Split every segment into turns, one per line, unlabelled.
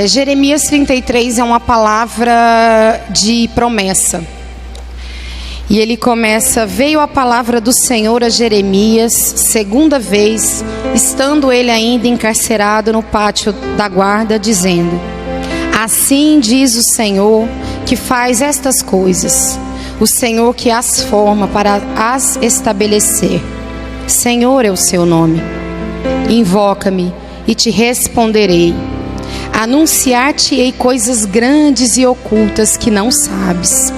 Jeremias 33 é uma palavra de promessa. E ele começa: veio a palavra do Senhor a Jeremias, segunda vez, estando ele ainda encarcerado no pátio da guarda, dizendo: assim diz o Senhor que faz estas coisas, o Senhor que as forma para as estabelecer. Senhor é o seu nome. Invoca-me e te responderei. Anunciar-te-ei coisas grandes e ocultas que não sabes.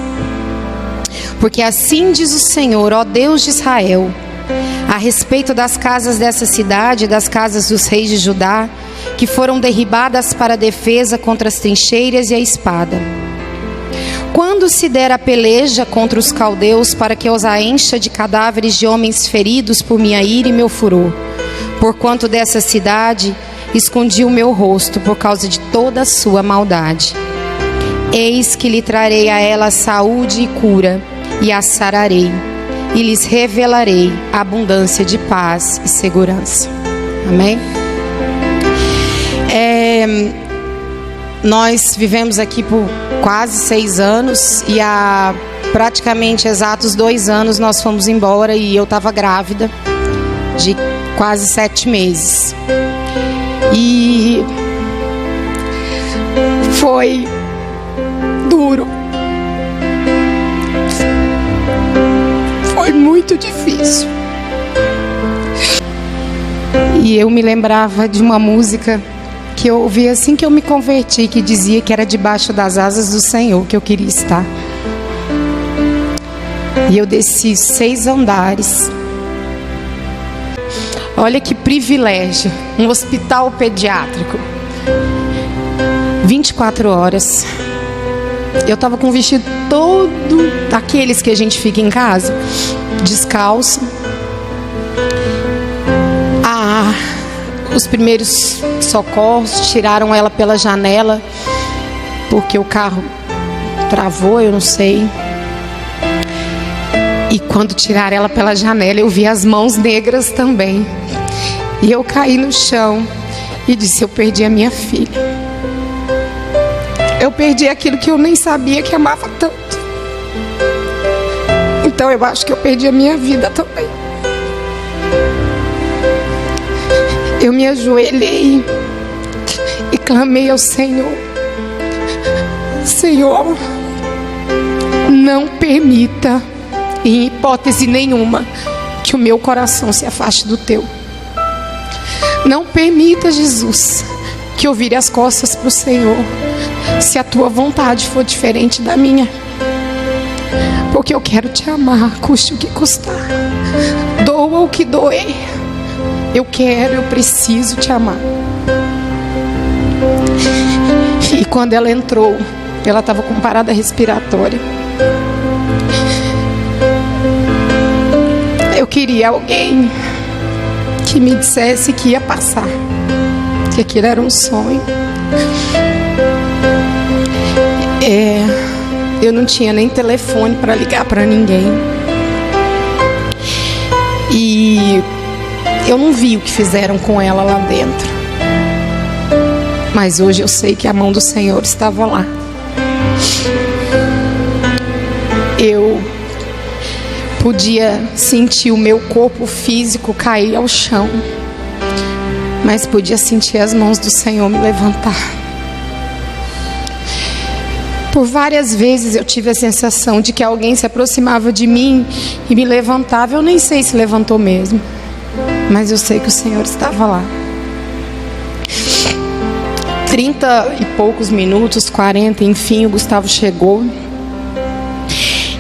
Porque assim diz o Senhor, ó Deus de Israel, a respeito das casas dessa cidade, das casas dos reis de Judá, que foram derribadas para a defesa contra as trincheiras e a espada. Quando se der a peleja contra os caldeus, para que os a encha de cadáveres de homens feridos por minha ira e meu furor, porquanto dessa cidade escondi o meu rosto por causa de toda a sua maldade. Eis que lhe trarei a ela saúde e cura, e a sararei, e lhes revelarei a abundância de paz e segurança. Amém? Nós vivemos aqui por quase 6 anos, e há praticamente exatos 2 anos nós fomos embora, e eu estava grávida de quase 7 meses. E foi duro, foi muito difícil. E eu me lembrava de uma música que eu ouvi assim que eu me converti, que dizia que era debaixo das asas do Senhor que eu queria estar. E eu desci 6 andares. Olha que privilégio, um hospital pediátrico, 24 horas. Eu estava com o vestido todo daqueles que a gente fica em casa, descalço. Os primeiros socorros tiraram ela pela janela, porque o carro travou, eu não sei. E quando tiraram ela pela janela, eu vi as mãos negras também. E eu caí no chão e disse: eu perdi a minha filha. Eu perdi aquilo que eu nem sabia que amava tanto. Então eu acho que eu perdi a minha vida também. Eu me ajoelhei e clamei ao Senhor: Senhor, não permita, em hipótese nenhuma, que o meu coração se afaste do teu. Não permita, Jesus, que eu vire as costas para o Senhor, se a tua vontade for diferente da minha. Porque eu quero te amar, custe o que custar, doa o que doer. Eu quero, eu preciso te amar. E quando ela entrou, ela estava com parada respiratória. Eu queria alguém que me dissesse que ia passar, que aquilo era um sonho. Eu não tinha nem telefone para ligar para ninguém. E eu não vi o que fizeram com ela lá dentro. Mas hoje eu sei que a mão do Senhor estava lá. Eu podia sentir o meu corpo físico cair ao chão, mas podia sentir as mãos do Senhor me levantar. Por várias vezes eu tive a sensação de que alguém se aproximava de mim e me levantava. Eu nem sei se levantou mesmo, mas eu sei que o Senhor estava lá. 30 e poucos minutos, 40, enfim, o Gustavo chegou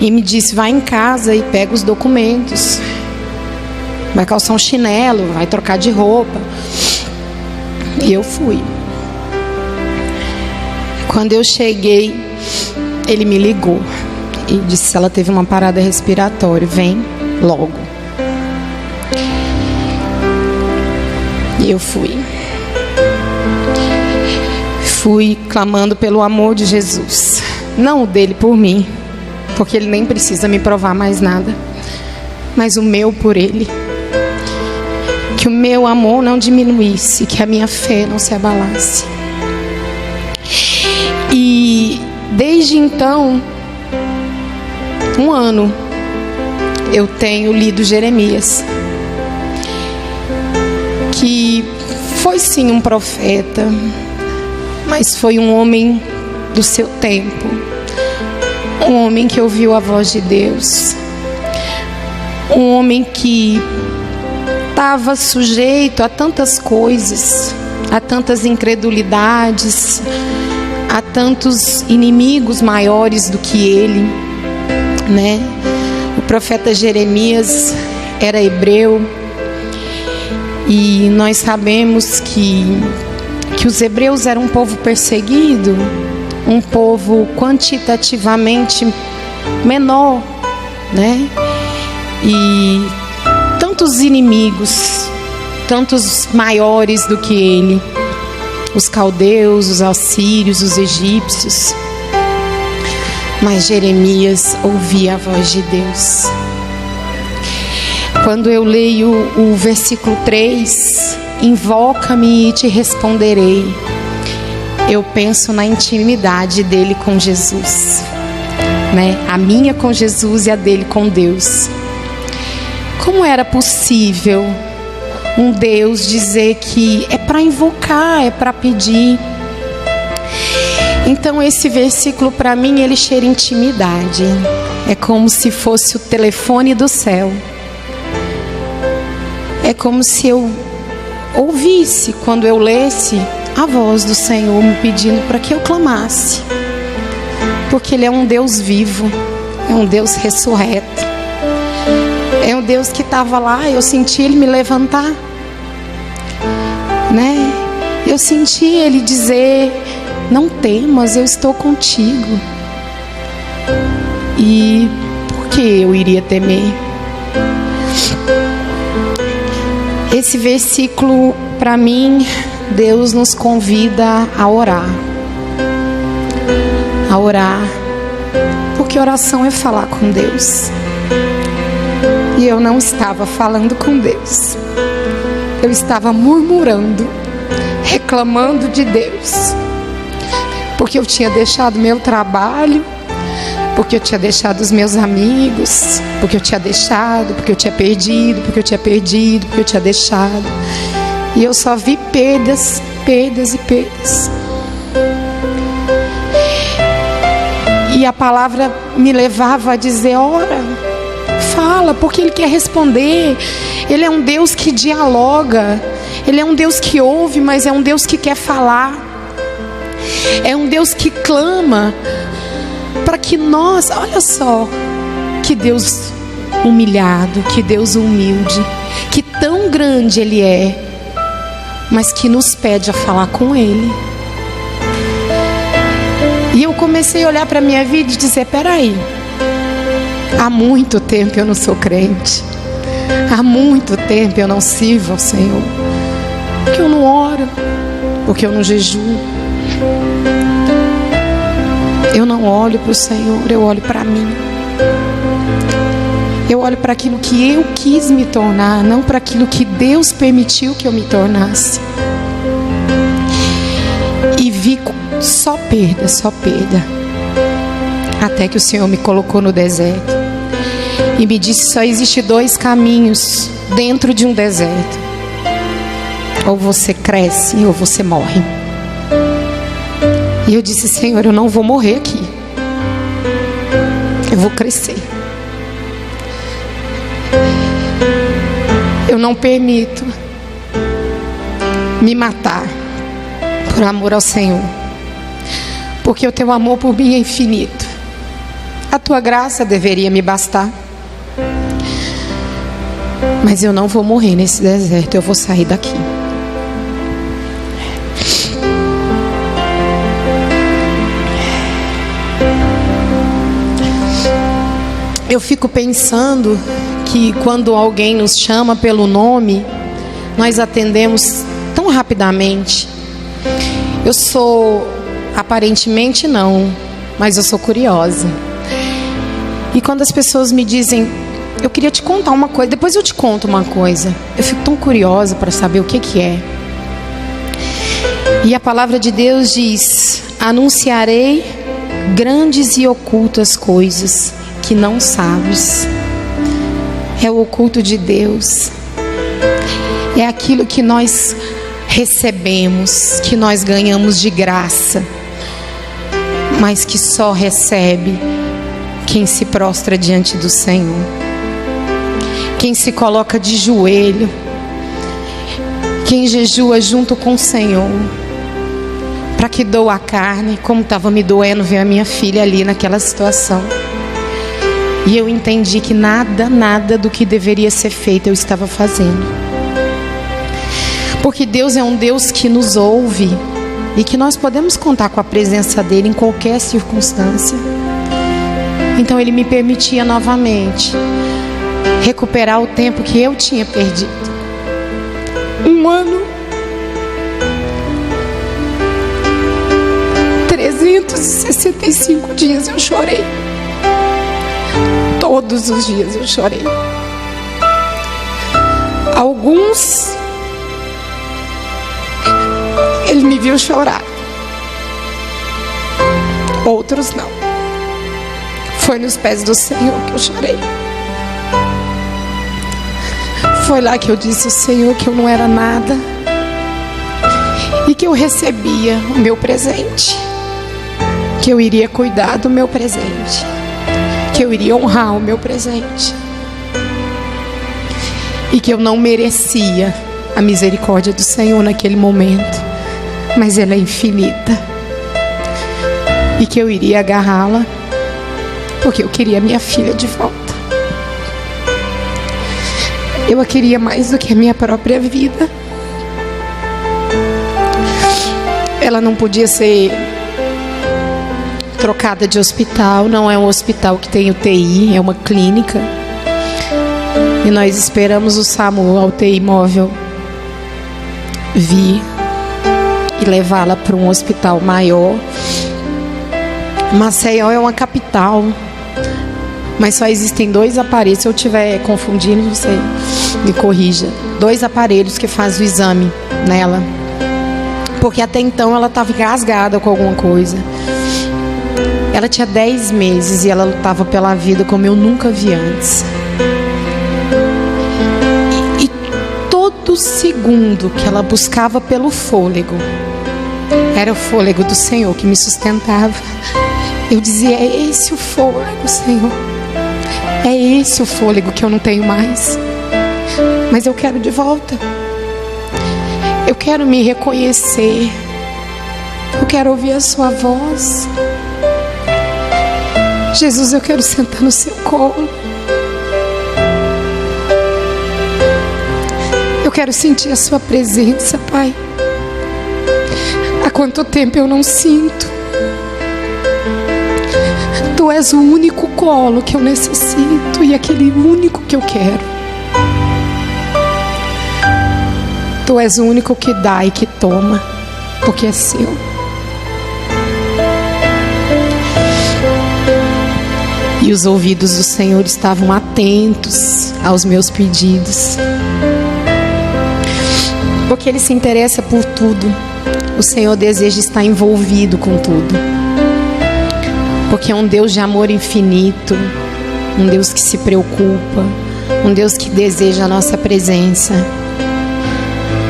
e me disse: vai em casa e pega os documentos, vai calçar um chinelo, vai trocar de roupa. E eu fui. Quando eu cheguei, ele me ligou e disse: ela teve uma parada respiratória, vem logo. E eu fui clamando pelo amor de Jesus, não o dele por mim, porque ele nem precisa me provar mais nada, mas o meu por ele. Que o meu amor não diminuísse, que a minha fé não se abalasse. E desde então, 1 ano, eu tenho lido Jeremias, que foi sim um profeta, mas foi um homem do seu tempo, um homem que ouviu a voz de Deus, um homem que estava sujeito a tantas coisas, a tantas incredulidades, a tantos inimigos maiores do que ele, né? O profeta Jeremias era hebreu, e nós sabemos que os hebreus eram um povo perseguido, um povo quantitativamente menor, né? E tantos inimigos, tantos maiores do que ele, os caldeus, os assírios, os egípcios. Mas Jeremias ouvia a voz de Deus. Quando eu leio o versículo 3, invoca-me e te responderei, eu penso na intimidade dele com Jesus, né? A minha com Jesus e a dele com Deus. Como era possível um Deus dizer que é para invocar, é para pedir? Então esse versículo para mim, ele cheira intimidade. É como se fosse o telefone do céu. É como se eu ouvisse, quando eu lesse, a voz do Senhor me pedindo para que eu clamasse. Porque Ele é um Deus vivo, é um Deus ressurreto. É um Deus que estava lá, eu senti Ele me levantar, né? Eu senti Ele dizer, não temas, eu estou contigo. E por que eu iria temer? Esse versículo, para mim, Deus nos convida a orar. A orar, porque oração é falar com Deus. E eu não estava falando com Deus. Eu estava murmurando, reclamando de Deus. Porque eu tinha deixado meu trabalho, porque eu tinha deixado os meus amigos, porque eu tinha deixado, porque eu tinha perdido, porque eu tinha perdido, porque eu tinha deixado. E eu só vi perdas, perdas e perdas. E a palavra me levava a dizer, ora, fala, porque Ele quer responder. Ele é um Deus que dialoga. Ele é um Deus que ouve, mas é um Deus que quer falar. É um Deus que clama para que nós, olha só, que Deus humilhado, que Deus humilde, que tão grande Ele é, mas que nos pede a falar com Ele. E eu comecei a olhar para a minha vida e dizer, peraí, há muito tempo eu não sou crente, há muito tempo eu não sirvo ao Senhor, porque eu não oro, porque eu não jejuo, eu não olho para o Senhor, eu olho para mim. Eu olho para aquilo que eu quis me tornar, não para aquilo que Deus permitiu que eu me tornasse. E vi só perda, só perda. Até que o Senhor me colocou no deserto e me disse, só existe 2 caminhos dentro de um deserto. Ou você cresce ou você morre. E eu disse, Senhor, eu não vou morrer aqui. Eu vou crescer. Eu não permito me matar por amor ao Senhor. Porque o teu amor por mim é infinito. A tua graça deveria me bastar. Mas eu não vou morrer nesse deserto, eu vou sair daqui. Eu fico pensando que quando alguém nos chama pelo nome, nós atendemos tão rapidamente. Eu sou, aparentemente não, mas eu sou curiosa. E quando as pessoas me dizem, eu queria te contar uma coisa, depois eu te conto uma coisa, eu fico tão curiosa para saber o que é. E a palavra de Deus diz, anunciarei grandes e ocultas coisas que não sabes. É o oculto de Deus. É aquilo que nós recebemos, que nós ganhamos de graça, mas que só recebe quem se prostra diante do Senhor, quem se coloca de joelho, quem jejua junto com o Senhor, para que doa a carne, como estava me doendo ver a minha filha ali naquela situação. E eu entendi que nada do que deveria ser feito eu estava fazendo. Porque Deus é um Deus que nos ouve e que nós podemos contar com a presença dele em qualquer circunstância. Então ele me permitia novamente recuperar o tempo que eu tinha perdido. 1 ano, 365 dias eu chorei. Todos os dias eu chorei. Alguns, ele me viu chorar. Outros não. Foi nos pés do Senhor que eu chorei. Foi lá que eu disse ao Senhor que eu não era nada e que eu recebia o meu presente, que eu iria cuidar do meu presente, que eu iria honrar o meu presente e que eu não merecia a misericórdia do Senhor naquele momento, mas ela é infinita, e que eu iria agarrá-la porque eu queria minha filha de volta. Eu a queria mais do que a minha própria vida. Ela não podia ser trocada de hospital. Não é um hospital que tem UTI, é uma clínica. E nós esperamos o SAMU, a UTI móvel, vir e levá-la para um hospital maior. Maceió é uma capital, mas só existem 2 aparelhos. Se eu estiver confundindo, você me corrija. 2 aparelhos que fazem o exame nela, porque até então ela estava engasgada com alguma coisa. Ela tinha 10 meses e ela lutava pela vida como eu nunca vi antes. E todo segundo que ela buscava pelo fôlego, era o fôlego do Senhor que me sustentava. Eu dizia: é esse o fôlego, Senhor. É esse o fôlego que eu não tenho mais. Mas eu quero de volta. Eu quero me reconhecer. Eu quero ouvir a sua voz. Jesus, eu quero sentar no seu colo. Eu quero sentir a sua presença, Pai. Há quanto tempo eu não sinto. Tu és o único colo que eu necessito e aquele único que eu quero. Tu és o único que dá e que toma, porque é seu. E os ouvidos do Senhor estavam atentos aos meus pedidos, porque Ele se interessa por tudo. O Senhor deseja estar envolvido com tudo, porque é um Deus de amor infinito, um Deus que se preocupa, um Deus que deseja a nossa presença.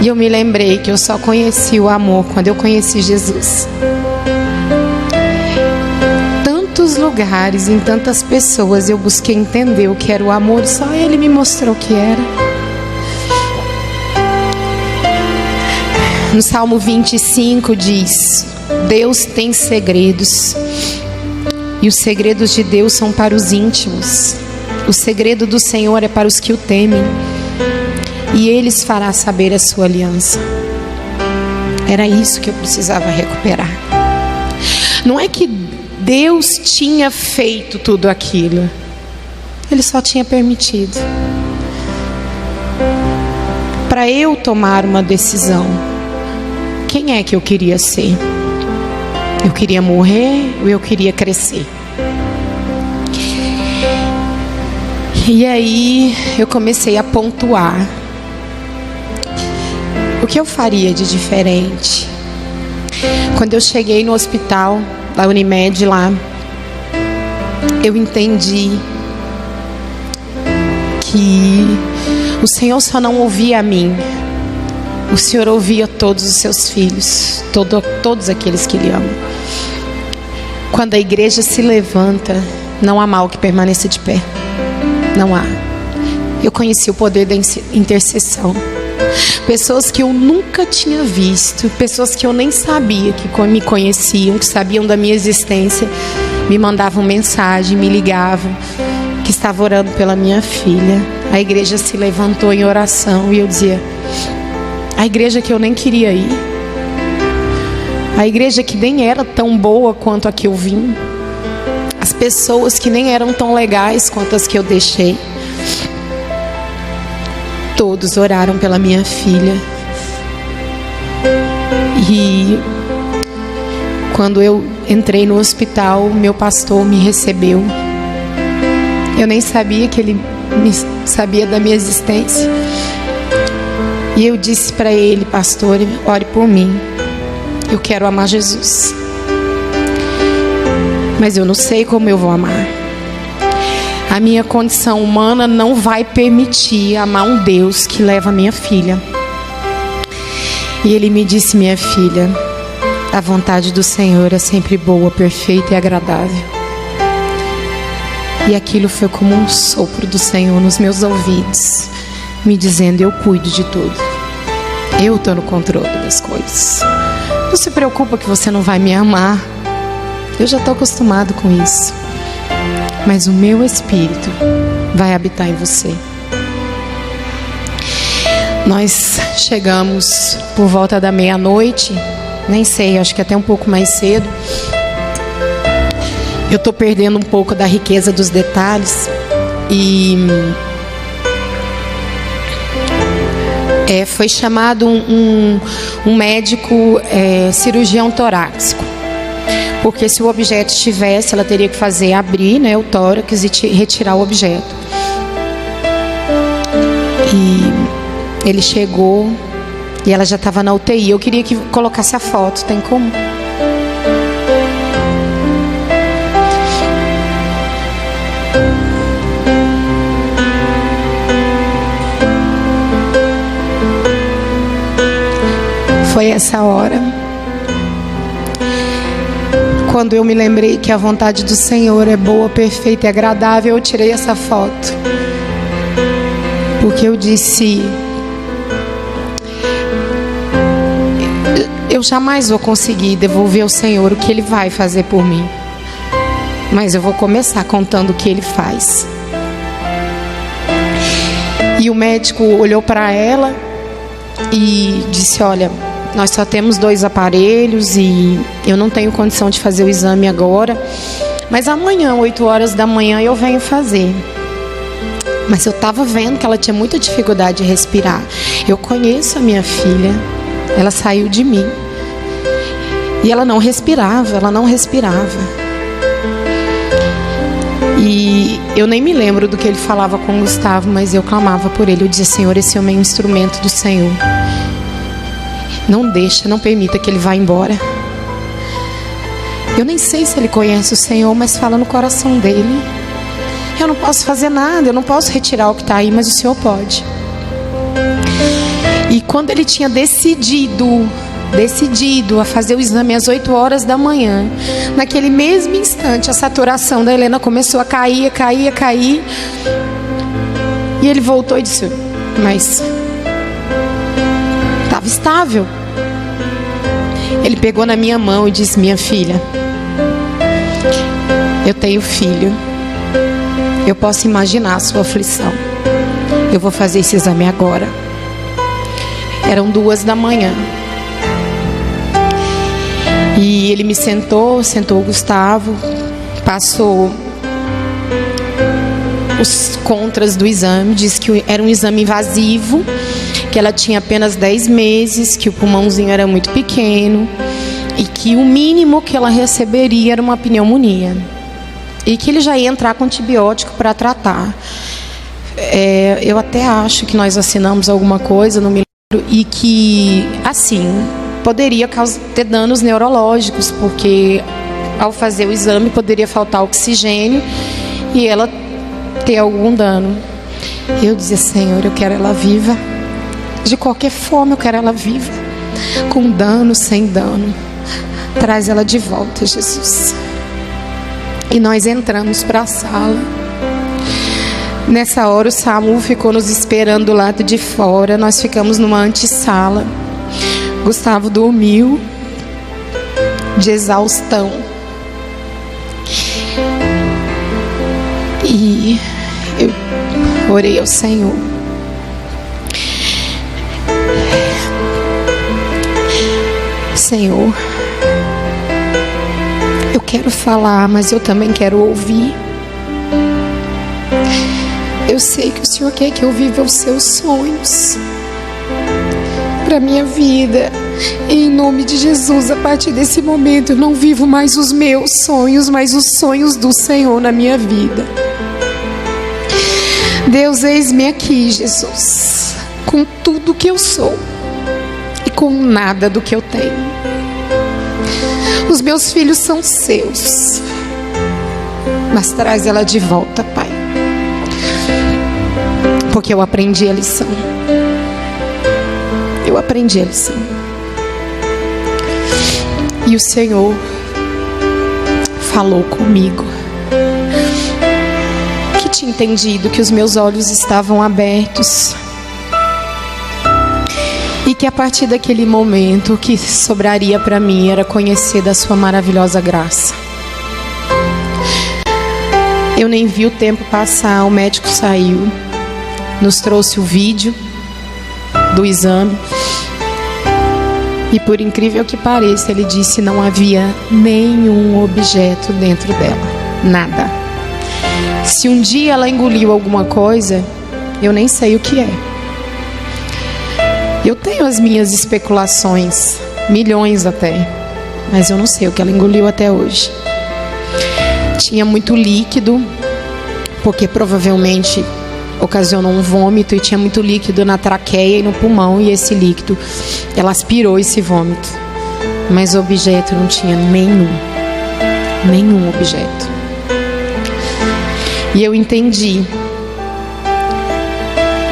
E eu me lembrei que eu só conheci o amor quando eu conheci Jesus. Tantos lugares, em tantas pessoas, eu busquei entender o que era o amor, e só Ele me mostrou o que era. No Salmo 25 diz: Deus tem segredos, e os segredos de Deus são para os íntimos. O segredo do Senhor é para os que o temem, e Ele fará saber a sua aliança. Era isso que eu precisava recuperar. Não é que Deus tinha feito tudo aquilo, Ele só tinha permitido para eu tomar uma decisão. Quem é que eu queria ser? Eu queria morrer ou eu queria crescer? E aí eu comecei a pontuar o que eu faria de diferente. Quando eu cheguei no hospital da Unimed lá, eu entendi que o Senhor só não ouvia a mim, o Senhor ouvia todos os seus filhos, todos aqueles que Ele ama. Quando a igreja se levanta, não há mal que permaneça de pé. Não há. Eu conheci o poder da intercessão. Pessoas que eu nunca tinha visto, pessoas que eu nem sabia que me conheciam, que sabiam da minha existência, me mandavam mensagem, me ligavam, que estavam orando pela minha filha. A igreja se levantou em oração e eu dizia: a igreja que eu nem queria ir, a igreja que nem era tão boa quanto a que eu vim, as pessoas que nem eram tão legais quanto as que eu deixei, todos oraram pela minha filha. E quando eu entrei no hospital, meu pastor me recebeu. Eu nem sabia que ele sabia da minha existência. E eu disse para ele: pastor, ore por mim. Eu quero amar Jesus, mas eu não sei como eu vou amar. A minha condição humana não vai permitir amar um Deus que leva a minha filha. E ele me disse: minha filha, a vontade do Senhor é sempre boa, perfeita e agradável. E aquilo foi como um sopro do Senhor nos meus ouvidos, me dizendo: eu cuido de tudo, eu estou no controle das coisas. Não se preocupa que você não vai me amar, eu já estou acostumado com isso, mas o meu Espírito vai habitar em você. Nós chegamos por volta da meia-noite, nem sei, acho que até um pouco mais cedo. Eu estou perdendo um pouco da riqueza dos detalhes. E foi chamado um médico cirurgião torácico, porque se o objeto estivesse, ela teria que fazer abrir, né, o tórax e retirar o objeto. E ele chegou e ela já estava na UTI. Eu queria que colocasse a foto, tem como? Foi essa hora, quando eu me lembrei que a vontade do Senhor é boa, perfeita e agradável, eu tirei essa foto. Porque eu disse: eu jamais vou conseguir devolver ao Senhor o que Ele vai fazer por mim, mas eu vou começar contando o que Ele faz. E o médico olhou para ela e disse: olha, nós só temos 2 aparelhos e eu não tenho condição de fazer o exame agora, mas amanhã, 8 horas da manhã, eu venho fazer. Mas eu estava vendo que ela tinha muita dificuldade de respirar. Eu conheço a minha filha, ela saiu de mim e ela não respirava, E eu nem me lembro do que ele falava com o Gustavo, mas eu clamava por ele. Eu dizia: Senhor, esse homem é um instrumento do Senhor. Não permita que ele vá embora. Eu nem sei se ele conhece o Senhor, mas fala no coração dele. Eu não posso fazer nada, eu não posso retirar o que está aí, mas o Senhor pode. E quando ele tinha decidido a fazer o exame às 8 horas da manhã, naquele mesmo instante a saturação da Helena começou a cair. E ele voltou e disse: mas estava estável. Ele pegou na minha mão e disse: minha filha, eu tenho filho, eu posso imaginar a sua aflição, eu vou fazer esse exame agora. Eram 2 da manhã. E ele me sentou o Gustavo, passou os contras do exame, disse que era um exame invasivo, que ela tinha apenas 10 meses, que o pulmãozinho era muito pequeno e que o mínimo que ela receberia era uma pneumonia e que ele já ia entrar com antibiótico para tratar. Eu até acho que nós assinamos alguma coisa, não me lembro, e que, assim, poderia ter danos neurológicos, porque ao fazer o exame poderia faltar oxigênio e ela ter algum dano. Eu dizia: Senhor, eu quero ela viva. De qualquer forma eu quero ela viva, com dano, sem dano. Traz ela de volta, Jesus. E nós entramos para a sala. Nessa hora o SAMU ficou nos esperando do lado de fora. Nós ficamos numa antessala. Gustavo dormiu de exaustão. E eu orei ao Senhor. Senhor, eu quero falar, mas eu também quero ouvir. Eu sei que o Senhor quer que eu viva os seus sonhos para minha vida. E em nome de Jesus, a partir desse momento eu não vivo mais os meus sonhos, mas os sonhos do Senhor na minha vida. Deus, eis-me aqui, Jesus, com tudo que eu sou e com nada do que eu tenho. Os meus filhos são seus, mas traz ela de volta, Pai, porque eu aprendi a lição. Eu aprendi a lição. E o Senhor falou comigo que tinha entendido que os meus olhos estavam abertos e que a partir daquele momento o que sobraria para mim era conhecer da sua maravilhosa graça. Eu nem vi o tempo passar, o médico saiu, nos trouxe o vídeo do exame. E por incrível que pareça, ele disse: não havia nenhum objeto dentro dela. Nada. Se um dia ela engoliu alguma coisa, eu nem sei o que é. Eu tenho as minhas especulações, milhões até, mas eu não sei o que ela engoliu até hoje. Tinha muito líquido, porque provavelmente ocasionou um vômito, e tinha muito líquido na traqueia e no pulmão, e esse líquido, ela aspirou esse vômito, mas o objeto não tinha nenhum objeto. E eu entendi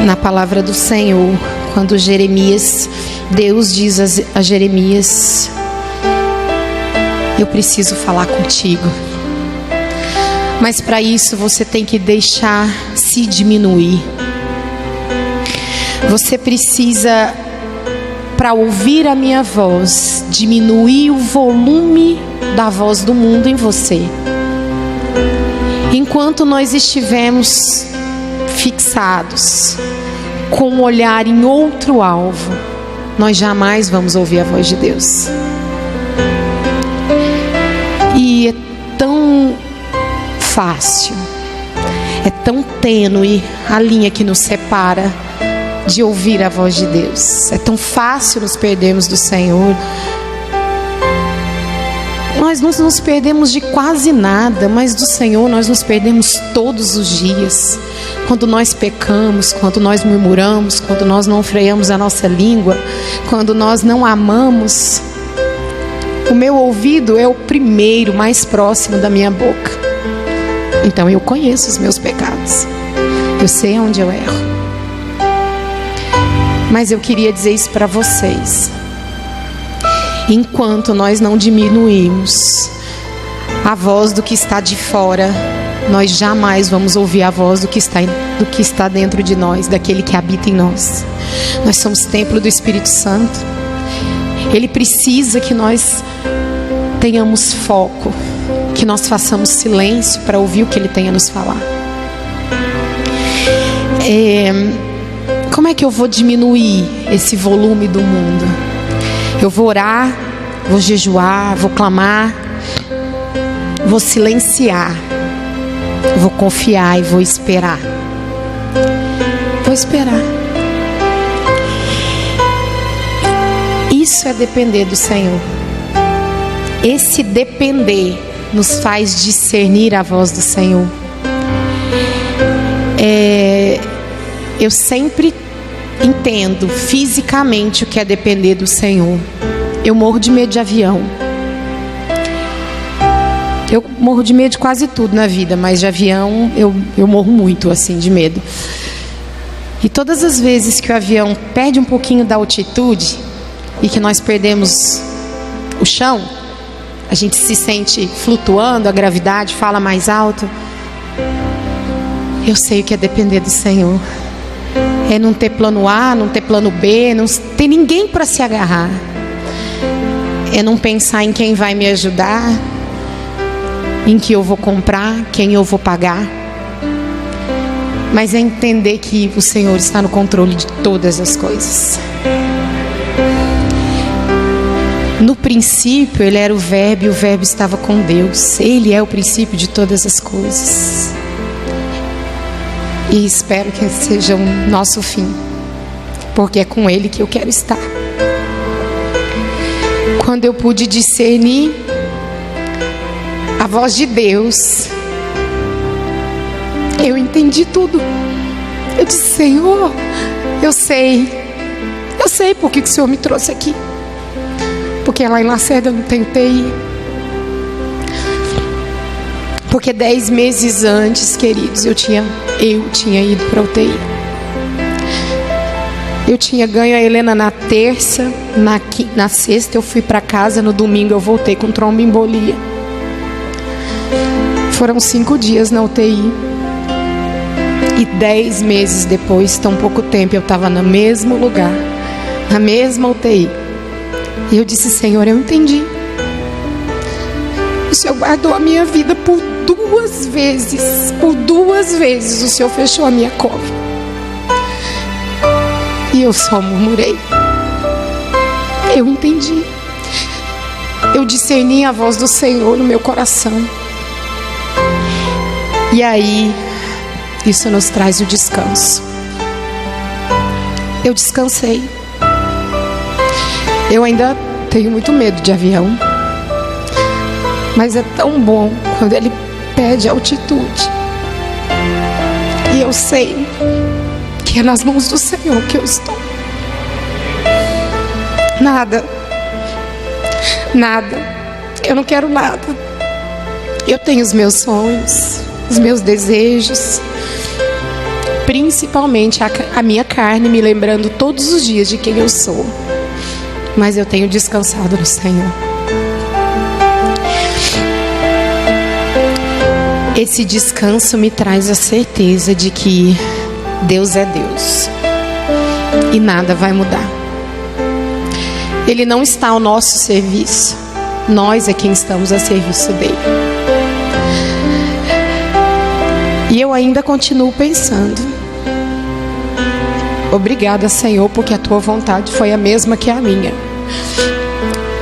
na palavra do Senhor, quando Deus diz a Jeremias: eu preciso falar contigo. Mas para isso você tem que deixar se diminuir. Você precisa, para ouvir a minha voz, diminuir o volume da voz do mundo em você. Enquanto nós estivermos fixados com o olhar em outro alvo, nós jamais vamos ouvir a voz de Deus. E é tão fácil, é tão tênue a linha que nos separa de ouvir a voz de Deus. É tão fácil nos perdermos do Senhor. Nós não nos perdemos de quase nada, mas do Senhor nós nos perdemos todos os dias. Quando nós pecamos, quando nós murmuramos, quando nós não freamos a nossa língua, quando nós não amamos. O meu ouvido é o primeiro, mais próximo da minha boca. Então eu conheço os meus pecados. Eu sei onde eu erro. Mas eu queria dizer isso para vocês. Enquanto nós não diminuirmos a voz do que está de fora, nós jamais vamos ouvir a voz do que está dentro de nós, daquele que habita em nós. Nós somos templo do Espírito Santo. Ele precisa que nós tenhamos foco, que nós façamos silêncio para ouvir o que Ele tem a nos falar. Como é que eu vou diminuir esse volume do mundo? Eu vou orar, vou jejuar, vou clamar, vou silenciar, vou confiar e vou esperar. Vou esperar. Isso é depender do Senhor. Esse depender nos faz discernir a voz do Senhor. Eu sempre entendo fisicamente o que é depender do Senhor. Eu morro de medo de avião. Eu morro de medo de quase tudo na vida, mas de avião eu morro muito, assim, de medo. E todas as vezes que o avião perde um pouquinho da altitude e que nós perdemos o chão, a gente se sente flutuando, a gravidade fala mais alto. Eu sei o que é depender do Senhor. É não ter plano A, não ter plano B, não ter ninguém para se agarrar. É não pensar em quem vai me ajudar, em que eu vou comprar, quem eu vou pagar. Mas é entender que o Senhor está no controle de todas as coisas. No princípio Ele era o Verbo e o Verbo estava com Deus. Ele é o princípio de todas as coisas. E espero que esse seja o nosso fim, porque é com Ele que eu quero estar. Quando eu pude discernir a voz de Deus, eu entendi tudo. Eu disse: Senhor, eu sei porque que o Senhor me trouxe aqui. Porque lá em Lacerda eu não tentei. Porque 10 meses antes, queridos, eu tinha ido para a UTI. Eu tinha ganho a Helena na terça, na sexta eu fui para casa, no domingo eu voltei com tromboembolia. Foram 5 dias na UTI. E 10 meses depois, tão pouco tempo, eu estava no mesmo lugar, na mesma UTI. E eu disse: Senhor, eu entendi. O Senhor guardou a minha vida por 2 vezes. Por 2 vezes o Senhor fechou a minha cova. E eu só murmurei. Eu entendi. Eu discerni a voz do Senhor no meu coração. E aí, isso nos traz o descanso. Eu descansei. Eu ainda tenho muito medo de avião. Mas é tão bom quando ele pede altitude. E eu sei que é nas mãos do Senhor que eu estou. Nada. Eu não quero nada. Eu tenho os meus sonhos, os meus desejos. Principalmente a minha carne me lembrando todos os dias de quem eu sou. Mas eu tenho descansado no Senhor. Esse descanso me traz a certeza de que Deus é Deus e nada vai mudar. Ele não está ao nosso serviço, nós é quem estamos a serviço dele. E eu ainda continuo pensando: obrigada, Senhor, porque a tua vontade foi a mesma que a minha.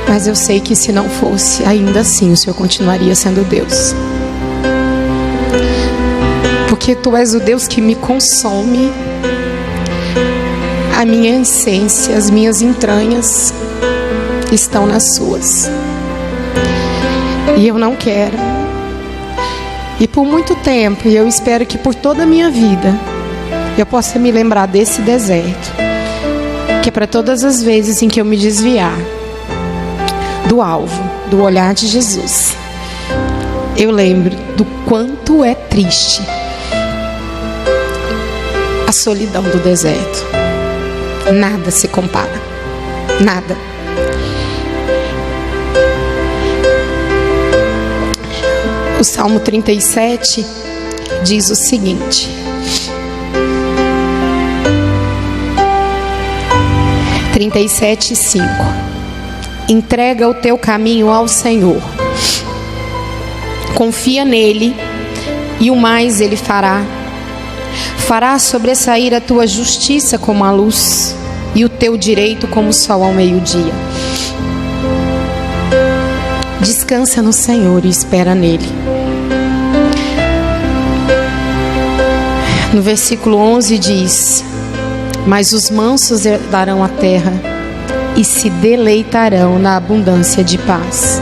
Mas eu sei que se não fosse, ainda assim o Senhor continuaria sendo Deus. Porque tu és o Deus que me consome. A minha essência, as minhas entranhas estão nas suas. E eu não quero. E por muito tempo, e eu espero que por toda a minha vida, eu possa me lembrar desse deserto. Que é para todas as vezes em que eu me desviar do alvo, do olhar de Jesus, eu lembro do quanto é triste a solidão do deserto. Nada se compara. Nada. O Salmo 37 diz o seguinte: 37:5. Entrega o teu caminho ao Senhor. Confia nele e o mais ele fará. Fará sobressair a tua justiça como a luz e o teu direito como o sol ao meio-dia. Descansa no Senhor e espera nele. No versículo 11 diz: mas os mansos herdarão a terra e se deleitarão na abundância de paz.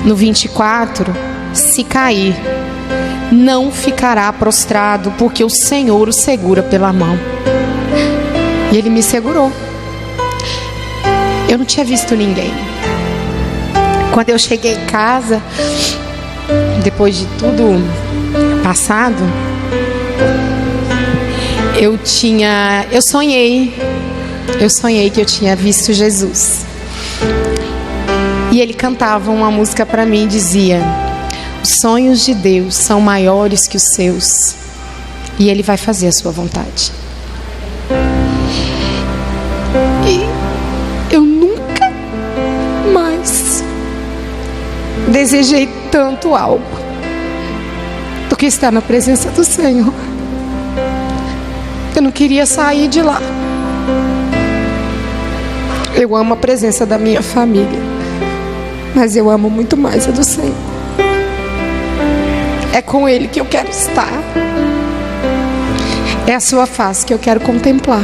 No 24, se cair, não ficará prostrado, porque o Senhor o segura pela mão. E ele me segurou. Eu não tinha visto ninguém. Quando eu cheguei em casa, depois de tudo passado, eu sonhei que eu tinha visto Jesus. E ele cantava uma música para mim e dizia: os sonhos de Deus são maiores que os seus, e Ele vai fazer a sua vontade. E eu nunca mais desejei tanto algo do que estar na presença do Senhor. Eu não queria sair de lá. Eu amo a presença da minha família, mas eu amo muito mais a do Senhor. É com Ele que eu quero estar. É a sua face que eu quero contemplar.